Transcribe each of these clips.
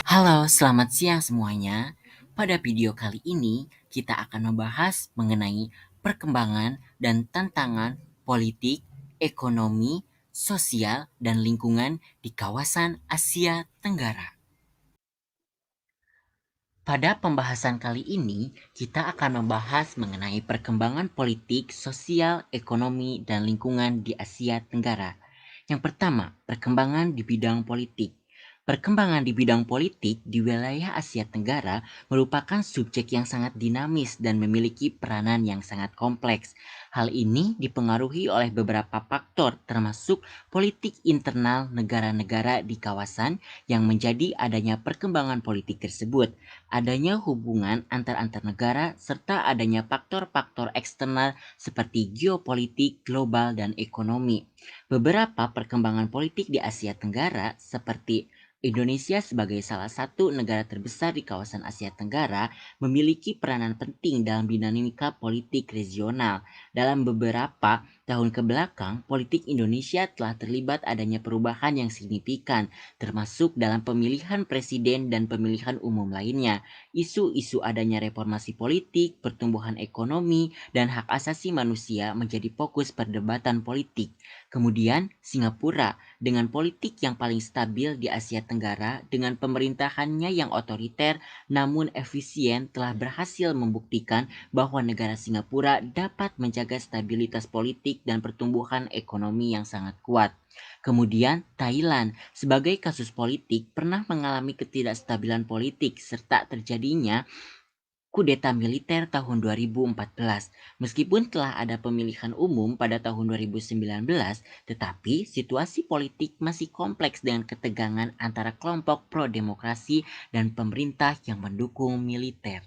Halo, selamat siang semuanya. Pada video kali ini, kita akan membahas mengenai perkembangan dan tantangan politik, ekonomi, sosial, dan lingkungan di kawasan Asia Tenggara. Pada pembahasan kali ini, kita akan membahas mengenai perkembangan politik, sosial, ekonomi, dan lingkungan di Asia Tenggara. Yang pertama, perkembangan di bidang politik. Perkembangan di bidang politik di wilayah Asia Tenggara merupakan subjek yang sangat dinamis dan memiliki peranan yang sangat kompleks. Hal ini dipengaruhi oleh beberapa faktor termasuk politik internal negara-negara di kawasan yang menjadi adanya perkembangan politik tersebut, adanya hubungan antar negara, serta adanya faktor-faktor eksternal seperti geopolitik, global, dan ekonomi. Beberapa perkembangan politik di Asia Tenggara seperti Indonesia sebagai salah satu negara terbesar di kawasan Asia Tenggara memiliki peranan penting dalam dinamika politik regional. Dalam beberapa tahun kebelakang, politik Indonesia telah terlibat adanya perubahan yang signifikan, termasuk dalam pemilihan presiden dan pemilihan umum lainnya. Isu-isu adanya reformasi politik, pertumbuhan ekonomi, dan hak asasi manusia menjadi fokus perdebatan politik. Kemudian, Singapura dengan politik yang paling stabil di Asia Tenggara dengan pemerintahannya yang otoriter namun efisien telah berhasil membuktikan bahwa negara Singapura dapat menjaga stabilitas politik dan pertumbuhan ekonomi yang sangat kuat. Kemudian, Thailand sebagai kasus politik pernah mengalami ketidakstabilan politik serta terjadinya kudeta militer tahun 2014. Meskipun telah ada pemilihan umum pada tahun 2019, tetapi situasi politik masih kompleks dengan ketegangan antara kelompok pro-demokrasi dan pemerintah yang mendukung militer.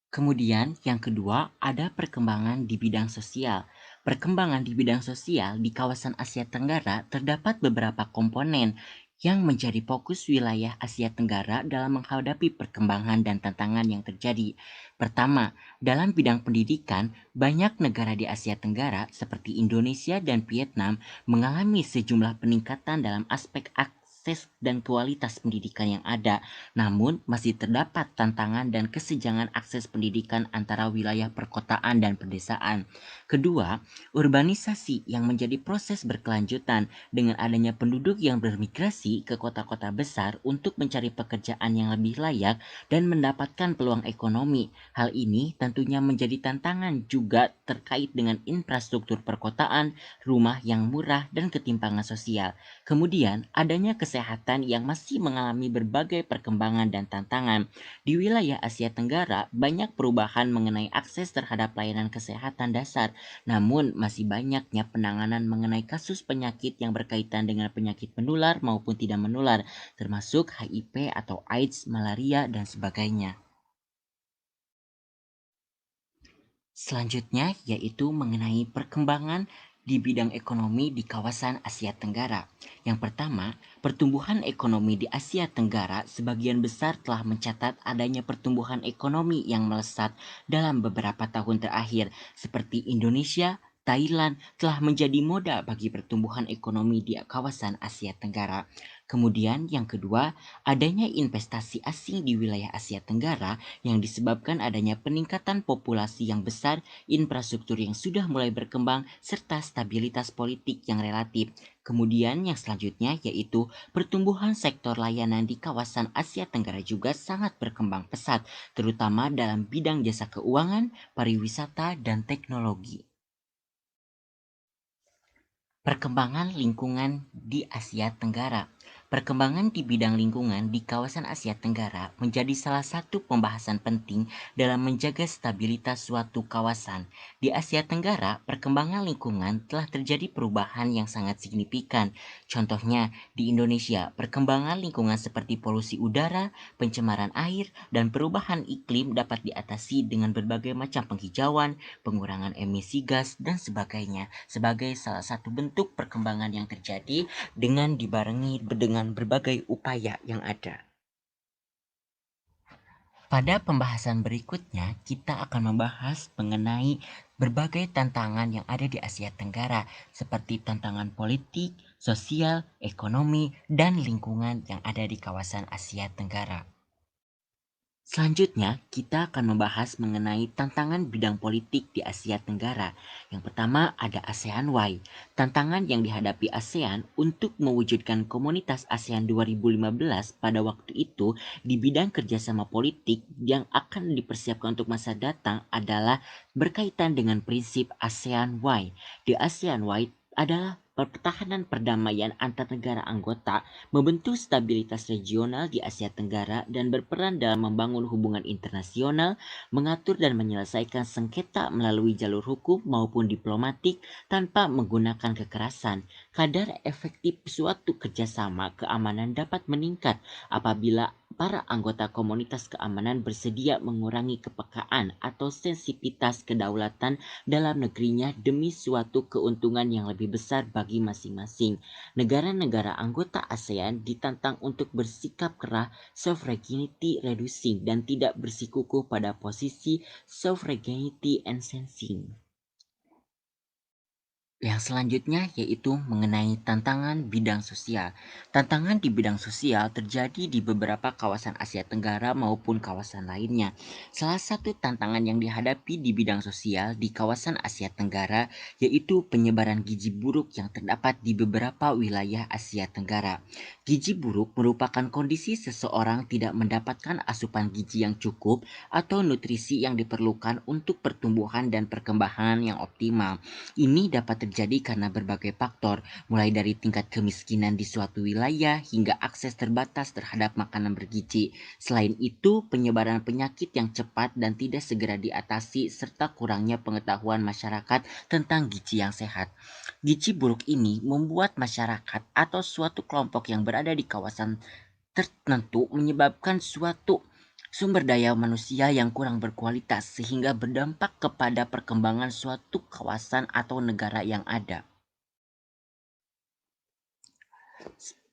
Kemudian yang kedua ada perkembangan di bidang sosial. Perkembangan di bidang sosial di kawasan Asia Tenggara terdapat beberapa komponen yang menjadi fokus wilayah Asia Tenggara dalam menghadapi perkembangan dan tantangan yang terjadi. Pertama, dalam bidang pendidikan, banyak negara di Asia Tenggara seperti Indonesia dan Vietnam mengalami sejumlah peningkatan dalam aspek akses dan kualitas pendidikan yang ada. Namun, masih terdapat tantangan dan kesenjangan akses pendidikan antara wilayah perkotaan dan pedesaan. Kedua, urbanisasi yang menjadi proses berkelanjutan dengan adanya penduduk yang bermigrasi ke kota-kota besar untuk mencari pekerjaan yang lebih layak dan mendapatkan peluang ekonomi. Hal ini tentunya menjadi tantangan juga terkait dengan infrastruktur perkotaan, rumah yang murah, dan ketimpangan sosial. Kemudian, adanya kesehatan yang masih mengalami berbagai perkembangan dan tantangan. Di wilayah Asia Tenggara, banyak perubahan mengenai akses terhadap layanan kesehatan dasar, namun masih banyaknya penanganan mengenai kasus penyakit yang berkaitan dengan penyakit menular maupun tidak menular, termasuk HIV atau AIDS, malaria, dan sebagainya. Selanjutnya yaitu mengenai perkembangan di bidang ekonomi di kawasan Asia Tenggara. Yang pertama, pertumbuhan ekonomi di Asia Tenggara sebagian besar telah mencatat adanya pertumbuhan ekonomi yang melesat dalam beberapa tahun terakhir, seperti Indonesia, Thailand telah menjadi moda bagi pertumbuhan ekonomi di kawasan Asia Tenggara. Kemudian yang kedua, adanya investasi asing di wilayah Asia Tenggara yang disebabkan adanya peningkatan populasi yang besar, infrastruktur yang sudah mulai berkembang, serta stabilitas politik yang relatif. Kemudian yang selanjutnya yaitu pertumbuhan sektor layanan di kawasan Asia Tenggara juga sangat berkembang pesat, terutama dalam bidang jasa keuangan, pariwisata, dan teknologi. Perkembangan lingkungan di Asia Tenggara. Perkembangan di bidang lingkungan di kawasan Asia Tenggara menjadi salah satu pembahasan penting dalam menjaga stabilitas suatu kawasan. Di Asia Tenggara, perkembangan lingkungan telah terjadi perubahan yang sangat signifikan. Contohnya, di Indonesia, perkembangan lingkungan seperti polusi udara, pencemaran air, dan perubahan iklim dapat diatasi dengan berbagai macam penghijauan, pengurangan emisi gas, dan sebagainya sebagai salah satu bentuk perkembangan yang terjadi dengan dibarengi dengan berbagai upaya yang ada. Pada pembahasan berikutnya, kita akan membahas mengenai berbagai tantangan yang ada di Asia Tenggara, seperti tantangan politik, sosial, ekonomi, dan lingkungan yang ada di kawasan Asia Tenggara. Selanjutnya, kita akan membahas mengenai tantangan bidang politik di Asia Tenggara. Yang pertama ada ASEAN-Y. Tantangan yang dihadapi ASEAN untuk mewujudkan komunitas ASEAN 2015 pada waktu itu di bidang kerjasama politik yang akan dipersiapkan untuk masa datang adalah berkaitan dengan prinsip ASEAN-Y. Di ASEAN-Y adalah pertahanan perdamaian antar negara anggota, membentuk stabilitas regional di Asia Tenggara dan berperan dalam membangun hubungan internasional, mengatur dan menyelesaikan sengketa melalui jalur hukum maupun diplomatik tanpa menggunakan kekerasan. Kadar efektif suatu kerjasama keamanan dapat meningkat apabila para anggota komunitas keamanan bersedia mengurangi kepekaan atau sensitivitas kedaulatan dalam negerinya demi suatu keuntungan yang lebih besar bagi masing-masing. Negara-negara anggota ASEAN ditantang untuk bersikap kerah sovereignty reducing dan tidak bersikukuh pada posisi sovereignty enhancing. Yang selanjutnya yaitu mengenai tantangan bidang sosial. Tantangan di bidang sosial terjadi di beberapa kawasan Asia Tenggara maupun kawasan lainnya. Salah satu tantangan yang dihadapi di bidang sosial di kawasan Asia Tenggara yaitu penyebaran gizi buruk yang terdapat di beberapa wilayah Asia Tenggara. Gizi buruk merupakan kondisi seseorang tidak mendapatkan asupan gizi yang cukup atau nutrisi yang diperlukan untuk pertumbuhan dan perkembangan yang optimal. Ini dapat terjadi karena berbagai faktor, mulai dari tingkat kemiskinan di suatu wilayah hingga akses terbatas terhadap makanan bergizi. Selain itu, penyebaran penyakit yang cepat dan tidak segera diatasi serta kurangnya pengetahuan masyarakat tentang gizi yang sehat. Gizi buruk ini membuat masyarakat atau suatu kelompok yang berada di kawasan tertentu menyebabkan suatu sumber daya manusia yang kurang berkualitas sehingga berdampak kepada perkembangan suatu kawasan atau negara yang ada.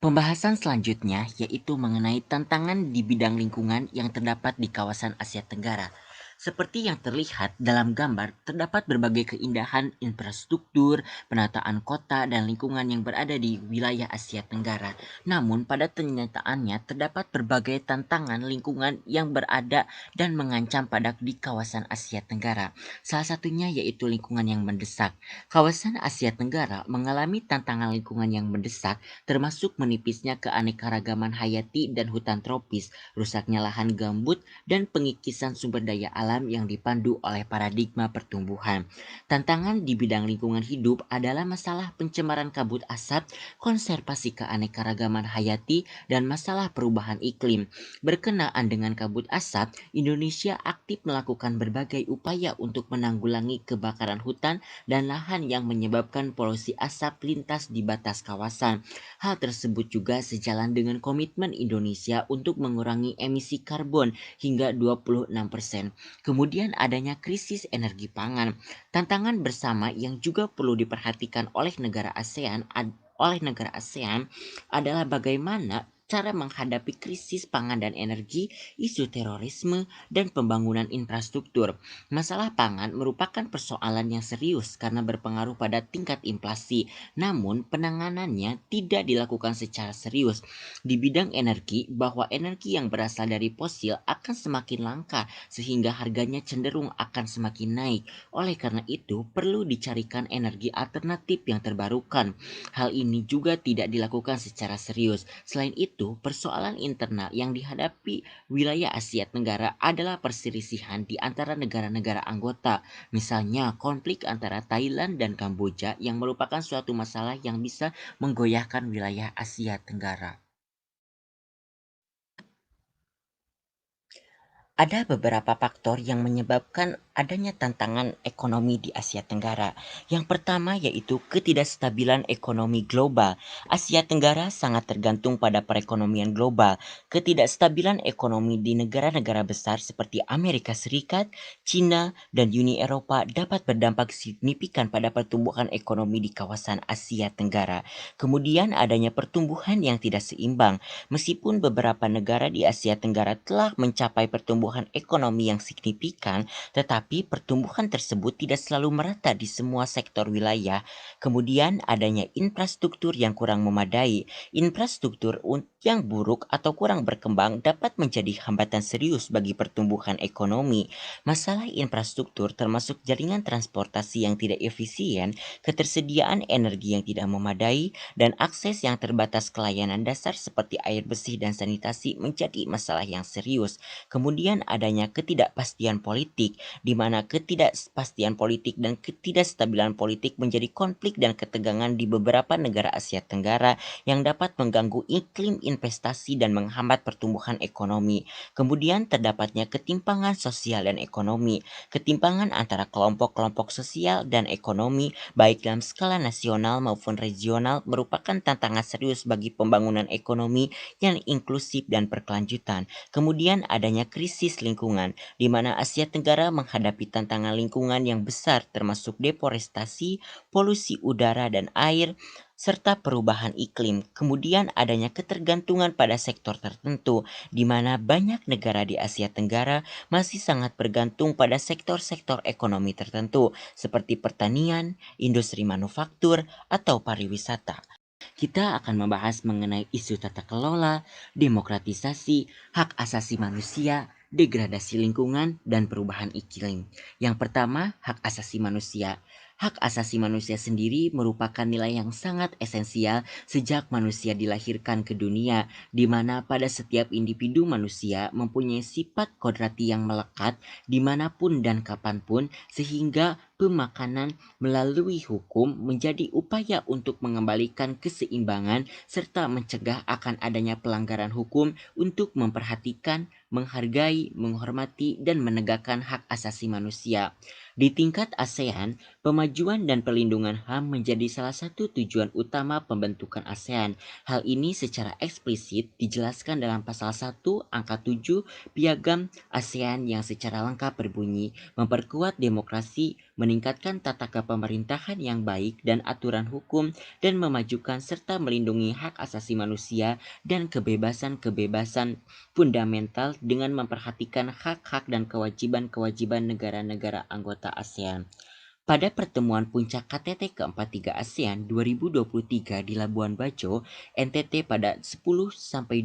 Pembahasan selanjutnya yaitu mengenai tantangan di bidang lingkungan yang terdapat di kawasan Asia Tenggara. Seperti yang terlihat dalam gambar, terdapat berbagai keindahan infrastruktur, penataan kota, dan lingkungan yang berada di wilayah Asia Tenggara. Namun, pada kenyataannya terdapat berbagai tantangan lingkungan yang berada dan mengancam pada di kawasan Asia Tenggara. Salah satunya yaitu lingkungan yang mendesak. Kawasan Asia Tenggara mengalami tantangan lingkungan yang mendesak, termasuk menipisnya keanekaragaman hayati dan hutan tropis, rusaknya lahan gambut, dan pengikisan sumber daya alam yang dipandu oleh paradigma pertumbuhan. Tantangan di bidang lingkungan hidup adalah masalah pencemaran kabut asap, konservasi keanekaragaman hayati, dan masalah perubahan iklim. Berkenaan dengan kabut asap, Indonesia aktif melakukan berbagai upaya untuk menanggulangi kebakaran hutan dan lahan yang menyebabkan polusi asap lintas di batas kawasan. Hal tersebut juga sejalan dengan komitmen Indonesia untuk mengurangi emisi karbon hingga 26%. Kemudian adanya krisis energi pangan. Tantangan bersama yang juga perlu diperhatikan oleh negara ASEAN adalah bagaimana cara menghadapi krisis pangan dan energi, isu terorisme, dan pembangunan infrastruktur. Masalah pangan merupakan persoalan yang serius karena berpengaruh pada tingkat inflasi, namun penanganannya tidak dilakukan secara serius. Di bidang energi, bahwa energi yang berasal dari fosil akan semakin langka sehingga harganya cenderung akan semakin naik. Oleh karena itu, perlu dicarikan energi alternatif yang terbarukan. Hal ini juga tidak dilakukan secara serius. Selain itu, persoalan internal yang dihadapi wilayah Asia Tenggara adalah perselisihan di antara negara-negara anggota. Misalnya, konflik antara Thailand dan Kamboja yang merupakan suatu masalah yang bisa menggoyahkan wilayah Asia Tenggara. Ada beberapa faktor yang menyebabkan adanya tantangan ekonomi di Asia Tenggara. Yang pertama yaitu ketidakstabilan ekonomi global. Asia Tenggara sangat tergantung pada perekonomian global. Ketidakstabilan ekonomi di negara-negara besar seperti Amerika Serikat, China, dan Uni Eropa dapat berdampak signifikan pada pertumbuhan ekonomi di kawasan Asia Tenggara. Kemudian adanya pertumbuhan yang tidak seimbang. Meskipun beberapa negara di Asia Tenggara telah mencapai pertumbuhan ekonomi yang signifikan, tetapi pertumbuhan tersebut tidak selalu merata di semua sektor wilayah. Kemudian adanya infrastruktur yang kurang memadai. Infrastruktur yang buruk atau kurang berkembang dapat menjadi hambatan serius bagi pertumbuhan ekonomi. Masalah infrastruktur termasuk jaringan transportasi yang tidak efisien, ketersediaan energi yang tidak memadai, dan akses yang terbatas ke layanan dasar seperti air bersih dan sanitasi menjadi masalah yang serius. Kemudian adanya ketidakpastian politik, di mana ketidakpastian politik dan ketidakstabilan politik menjadi konflik dan ketegangan di beberapa negara Asia Tenggara yang dapat mengganggu iklim investasi dan menghambat pertumbuhan ekonomi. Kemudian terdapatnya ketimpangan sosial dan ekonomi. Ketimpangan antara kelompok-kelompok sosial dan ekonomi baik dalam skala nasional maupun regional merupakan tantangan serius bagi pembangunan ekonomi yang inklusif dan berkelanjutan. Kemudian adanya krisis lingkungan, di mana Asia Tenggara menghadapi tantangan lingkungan yang besar termasuk deforestasi, polusi udara dan air, serta perubahan iklim. Kemudian adanya ketergantungan pada sektor tertentu, di mana banyak negara di Asia Tenggara masih sangat bergantung pada sektor-sektor ekonomi tertentu, seperti pertanian, industri manufaktur, atau pariwisata. Kita akan membahas mengenai isu tata kelola, demokratisasi, hak asasi manusia, degradasi lingkungan, dan perubahan iklim. Yang pertama, hak asasi manusia. Hak asasi manusia sendiri merupakan nilai yang sangat esensial sejak manusia dilahirkan ke dunia, di mana pada setiap individu manusia mempunyai sifat kodrati yang melekat dimanapun dan kapanpun, sehingga pemakanan melalui hukum menjadi upaya untuk mengembalikan keseimbangan serta mencegah akan adanya pelanggaran hukum untuk memperhatikan, menghargai, menghormati, dan menegakkan hak asasi manusia. Di tingkat ASEAN, pemajuan dan perlindungan HAM menjadi salah satu tujuan utama pembentukan ASEAN. Hal ini secara eksplisit dijelaskan dalam pasal 1 angka 7 Piagam ASEAN yang secara lengkap berbunyi, memperkuat demokrasi, meningkatkan tata kepemerintahan yang baik dan aturan hukum, dan memajukan serta melindungi hak asasi manusia dan kebebasan-kebebasan fundamental dengan memperhatikan hak-hak dan kewajiban-kewajiban negara-negara anggota ASEAN. Pada pertemuan puncak KTT ke-43 ASEAN 2023 di Labuan Bajo, NTT pada 10-11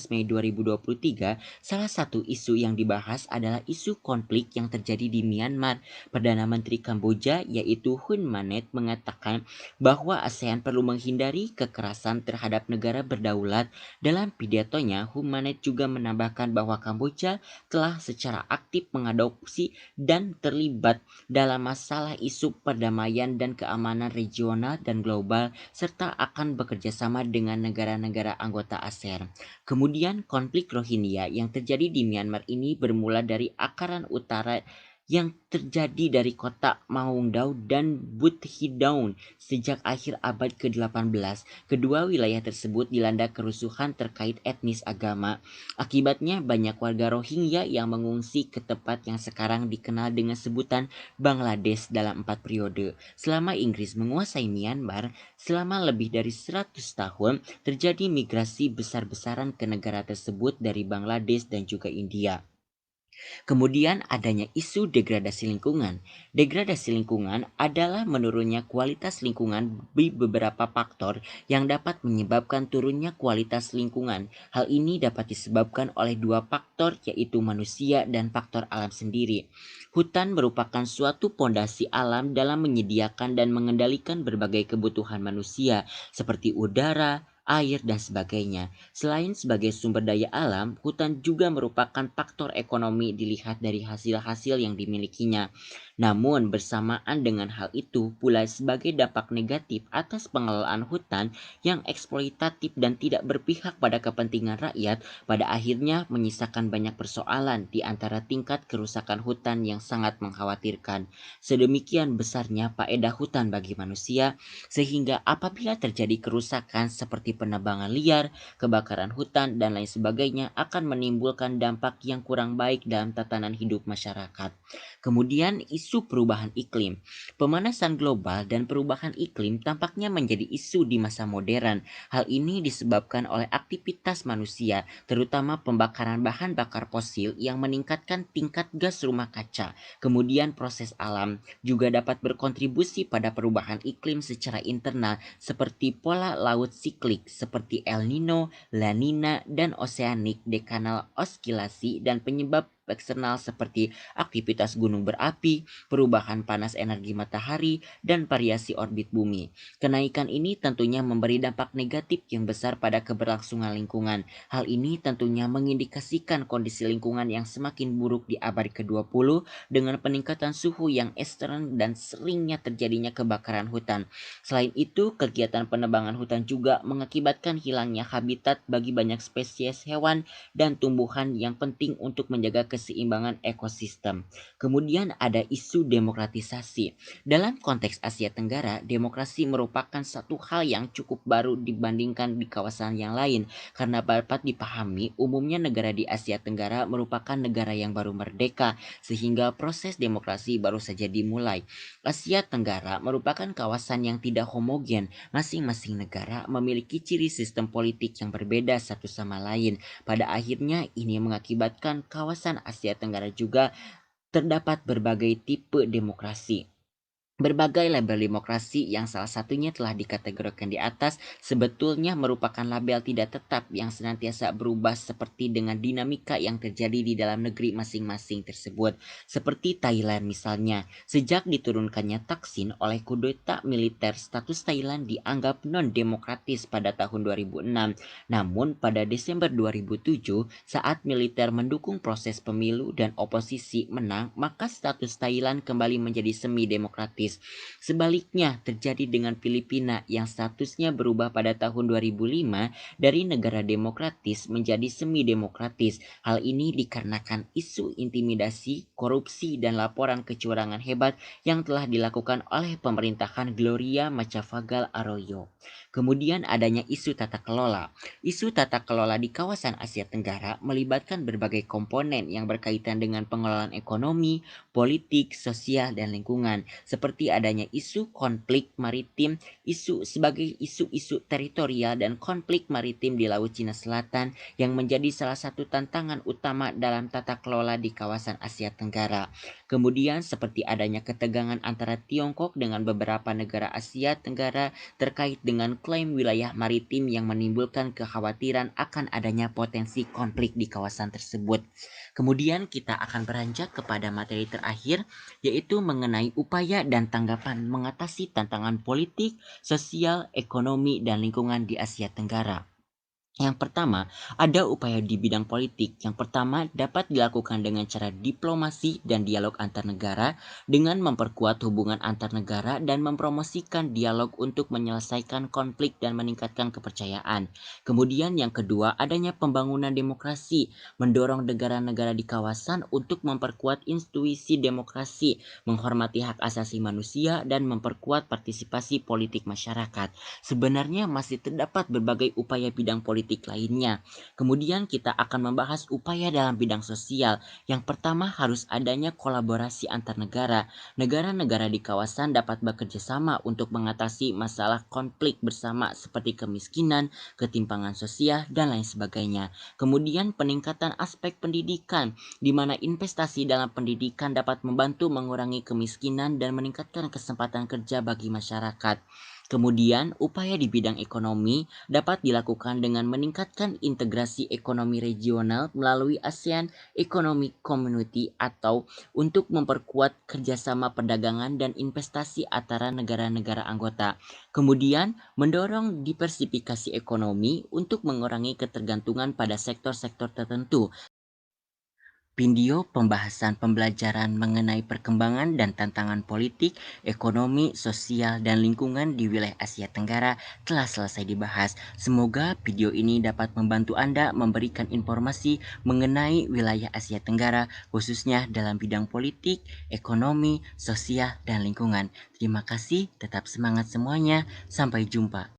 Mei 2023, salah satu isu yang dibahas adalah isu konflik yang terjadi di Myanmar. Perdana Menteri Kamboja yaitu Hun Manet mengatakan bahwa ASEAN perlu menghindari kekerasan terhadap negara berdaulat. Dalam pidatonya, Hun Manet juga menambahkan bahwa Kamboja telah secara aktif mengadopsi dan terlibat dalam masalah isu perdamaian dan keamanan regional dan global, serta akan bekerja sama dengan negara-negara anggota ASEAN. Kemudian konflik Rohingya yang terjadi di Myanmar ini bermula dari akaran utara yang terjadi dari kota Maungdaw dan Buthidaung sejak akhir abad ke-18. Kedua wilayah tersebut dilanda kerusuhan terkait etnis agama. Akibatnya banyak warga Rohingya yang mengungsi ke tempat yang sekarang dikenal dengan sebutan Bangladesh dalam 4 periode. Selama Inggris menguasai Myanmar selama lebih dari 100 tahun, terjadi migrasi besar-besaran ke negara tersebut dari Bangladesh dan juga India. Kemudian adanya isu degradasi lingkungan. Degradasi lingkungan adalah menurunnya kualitas lingkungan di beberapa faktor yang dapat menyebabkan turunnya kualitas lingkungan. Hal ini dapat disebabkan oleh dua faktor, yaitu manusia dan faktor alam sendiri. Hutan merupakan suatu pondasi alam dalam menyediakan dan mengendalikan berbagai kebutuhan manusia seperti udara, air, dan sebagainya. Selain sebagai sumber daya alam, hutan juga merupakan faktor ekonomi dilihat dari hasil-hasil yang dimilikinya. Namun, bersamaan dengan hal itu pula sebagai dampak negatif atas pengelolaan hutan yang eksploitatif dan tidak berpihak pada kepentingan rakyat, pada akhirnya menyisakan banyak persoalan di antara tingkat kerusakan hutan yang sangat mengkhawatirkan. Sedemikian besarnya faedah hutan bagi manusia, sehingga apabila terjadi kerusakan seperti penebangan liar, kebakaran hutan, dan lain sebagainya akan menimbulkan dampak yang kurang baik dalam tatanan hidup masyarakat. Kemudian isu perubahan iklim. Pemanasan global dan perubahan iklim tampaknya menjadi isu di masa modern. Hal ini disebabkan oleh aktivitas manusia, terutama pembakaran bahan bakar fosil yang meningkatkan tingkat gas rumah kaca. Kemudian proses alam juga dapat berkontribusi pada perubahan iklim secara internal seperti pola laut siklik seperti El Nino, La Nina, dan oceanic dekanal oskilasi, dan penyebab eksternal seperti aktivitas gunung berapi, perubahan panas energi matahari, dan variasi orbit bumi. Kenaikan ini tentunya memberi dampak negatif yang besar pada keberlangsungan lingkungan. Hal ini tentunya mengindikasikan kondisi lingkungan yang semakin buruk di abad ke-20 dengan peningkatan suhu yang ekstrem dan seringnya terjadinya kebakaran hutan. Selain itu, kegiatan penebangan hutan juga mengakibatkan hilangnya habitat bagi banyak spesies hewan dan tumbuhan yang penting untuk menjaga keseimbangan ekosistem. Kemudian ada isu demokratisasi. Dalam konteks Asia Tenggara, demokrasi merupakan satu hal yang cukup baru dibandingkan di kawasan yang lain, karena dapat dipahami umumnya negara di Asia Tenggara merupakan negara yang baru merdeka, sehingga proses demokrasi baru saja dimulai. Asia Tenggara merupakan kawasan yang tidak homogen, masing-masing negara memiliki ciri sistem politik yang berbeda satu sama lain. Pada akhirnya ini mengakibatkan kawasan Asia Tenggara juga terdapat berbagai tipe demokrasi. Berbagai label demokrasi yang salah satunya telah dikategorikan di atas sebetulnya merupakan label tidak tetap yang senantiasa berubah seperti dengan dinamika yang terjadi di dalam negeri masing-masing tersebut. Seperti Thailand misalnya, sejak diturunkannya Thaksin oleh kudeta militer, status Thailand dianggap non-demokratis pada tahun 2006. Namun pada Desember 2007, saat militer mendukung proses pemilu dan oposisi menang, maka status Thailand kembali menjadi semi-demokratis. Sebaliknya terjadi dengan Filipina yang statusnya berubah pada tahun 2005 dari negara demokratis menjadi semi-demokratis. Hal ini dikarenakan isu intimidasi, korupsi, dan laporan kecurangan hebat yang telah dilakukan oleh pemerintahan Gloria Macapagal Arroyo. Kemudian adanya isu tata kelola. Isu tata kelola di kawasan Asia Tenggara melibatkan berbagai komponen yang berkaitan dengan pengelolaan ekonomi, politik, sosial, dan lingkungan, seperti adanya isu konflik maritim, isu-isu teritorial, dan konflik maritim di Laut Cina Selatan yang menjadi salah satu tantangan utama dalam tata kelola di kawasan Asia Tenggara. Kemudian seperti adanya ketegangan antara Tiongkok dengan beberapa negara Asia Tenggara terkait dengan klaim wilayah maritim yang menimbulkan kekhawatiran akan adanya potensi konflik di kawasan tersebut. Kemudian kita akan beranjak kepada materi terakhir, yaitu mengenai upaya dan tanggapan mengatasi tantangan politik, sosial, ekonomi, dan lingkungan di Asia Tenggara. Yang pertama, ada upaya di bidang politik. Yang pertama dapat dilakukan dengan cara diplomasi dan dialog antar negara dengan memperkuat hubungan antar negara dan mempromosikan dialog untuk menyelesaikan konflik dan meningkatkan kepercayaan. Kemudian yang kedua, adanya pembangunan demokrasi, mendorong negara-negara di kawasan untuk memperkuat institusi demokrasi, menghormati hak asasi manusia, dan memperkuat partisipasi politik masyarakat. Sebenarnya masih terdapat berbagai upaya bidang politik lainnya. Kemudian kita akan membahas upaya dalam bidang sosial. Yang pertama harus adanya kolaborasi antar negara. Negara-negara di kawasan dapat bekerja sama untuk mengatasi masalah konflik bersama seperti kemiskinan, ketimpangan sosial, dan lain sebagainya. Kemudian peningkatan aspek pendidikan, di mana investasi dalam pendidikan dapat membantu mengurangi kemiskinan dan meningkatkan kesempatan kerja bagi masyarakat. Kemudian, upaya di bidang ekonomi dapat dilakukan dengan meningkatkan integrasi ekonomi regional melalui ASEAN Economic Community atau untuk memperkuat kerjasama perdagangan dan investasi antara negara-negara anggota. Kemudian, mendorong diversifikasi ekonomi untuk mengurangi ketergantungan pada sektor-sektor tertentu. Video pembahasan pembelajaran mengenai perkembangan dan tantangan politik, ekonomi, sosial, dan lingkungan di wilayah Asia Tenggara telah selesai dibahas. Semoga video ini dapat membantu Anda memberikan informasi mengenai wilayah Asia Tenggara, khususnya dalam bidang politik, ekonomi, sosial, dan lingkungan. Terima kasih, tetap semangat semuanya. Sampai jumpa.